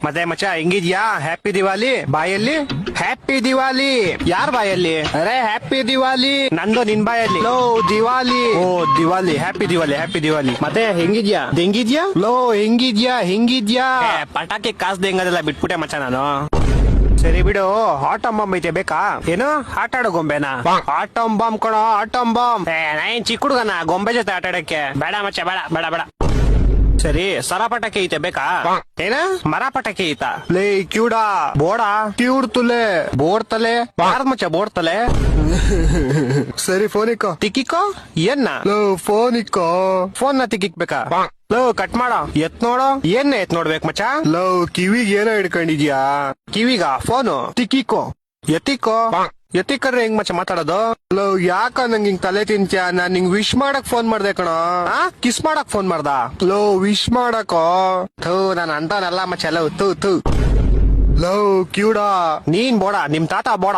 ಮತ್ತೆ ಮಚ್ಚ ಹೆಂಗಿದ್ಯಾ? ಹ್ಯಾಪಿ ದಿವಾಲಿ. ಬಾಯಲ್ಲಿ ಹ್ಯಾಪಿ ದಿವಾಲಿ. ಯಾರ್ ಬಾಯಲ್ಲಿ? ಅರೆ ಹ್ಯಾಪಿ ದಿವಾಲಿ ನಂದು, ನಿನ್ ಬಾಯಲ್ಲಿ. ಲೋ ದಿವಾಲಿ. ಓ ದಿವಾಲಿ. Happy Diwali, happy Diwali. ಮತ್ತೆ ಹೆಂಗಿದ್ಯಾ? ಹೆಂಗಿದ್ಯಾ? ಲೋ ಹೆಂಗಿದ್ಯಾ? ಹೆಂಗಿದ್ಯಾ? ಪಟಾಕಿ ಕಾಸ್ದು ಹೆಂಗದೆಲ್ಲ ಬಿಟ್ಬಿಟ್ಟೆ ಮಚ್ಚ ನಾನು. ಸರಿ ಬಿಡು, ಆಟಮ್ ಬಾಂಬ್ ಐತೆ ಬೇಕಾ? ಏನು ಆಟ ಆಡೋ ಗೊಂಬೆನಾ? ಆಟಮ್ ಬಾಂಬ್ ಕಣೋ, ಆಟಮ್ ಬಾಂಬ್. ನಾನ್ ಚಿಕ್ಕ ಹುಡುಗನ ಗೊಂಬೆ ಜೊತೆ ಆಟ ಆಡಕ್ಕೆ ಬೇಡ ಮಚ್ಚ, ಬೇಡ ಬೇಡ ಬೇಡ. ಸರಿ ಸರ ಪಟಾಕಿ ಐತೆ ಬೇಕಾ? ಏನ ಮರ ಪಟಾಕಿ ಐತಾ? ಲೇ ಕ್ಯೂಡಾ ಬೋಡ ಕ್ಯೂಡ್ ತುಲೆ ಬೋಡ್ ತಲೆ ಯಾರ್ದ್ ಮಚ್ಚ ಬೋಡ್ ತಲೆ? ಸರಿ ಫೋನ್ ಇಕ್ಕೋ. ತಿಕ್ಕಿಕ್ಕೋ ಏನ್ನ? ಫೋನ್ ಇಕ್ಕೋ. ಫೋನ್ ನ ತಿಕ್ಕಿಕ್ಬೇಕಾ? ಲೋ ಕಟ್ ಮಾಡ. ಎತ್ ನೋಡೋ. ಏನ್ ಎತ್ ನೋಡ್ಬೇಕು ಮಚ್ಚ? ಲೋ ಕಿವಿಗ್ ಏನೋ ಹಿಡ್ಕೊಂಡಿದ್ಯಾ? ಕಿವಿಗ ಫೋನು ತಿಕ್ಕಿಕ್ಕೋ. ಎತ್ತಿಕ್ಕೋ. ಎತ್ತಿಕ್ಕರ್ರೆ ಹೆಂಗ್ ಮಚ್ಚ ಮಾತಾಡೋದು? ಲೋ ಯಾಕ ನಂಗ್ ಹಿಂಗ್ ತಲೆ ತಿಂತ್ಯಾ? ನಾನ್ ನಿಂಗ್ ವಿಶ್ ಮಾಡಕ್ ಫೋನ್ ಮಾಡ್ದೆ ಕಣೋ. ಕಿಸ್ ಮಾಡಕ್ ಫೋನ್ ಮಾಡ್ದ? ಲೋ ವಿಶ್ ಮಾಡಕೋ. ಥೂ ನಾನ್ ಅಂತವನಲ್ಲ ಮಚ್ಚ. ಲೋ ಥೂ ಥೂ. ಲೋ ಕ್ಯೂಡಾ ನೀನ್ ಬೋಡ, ನಿಮ್ ತಾತ ಬೋಡ.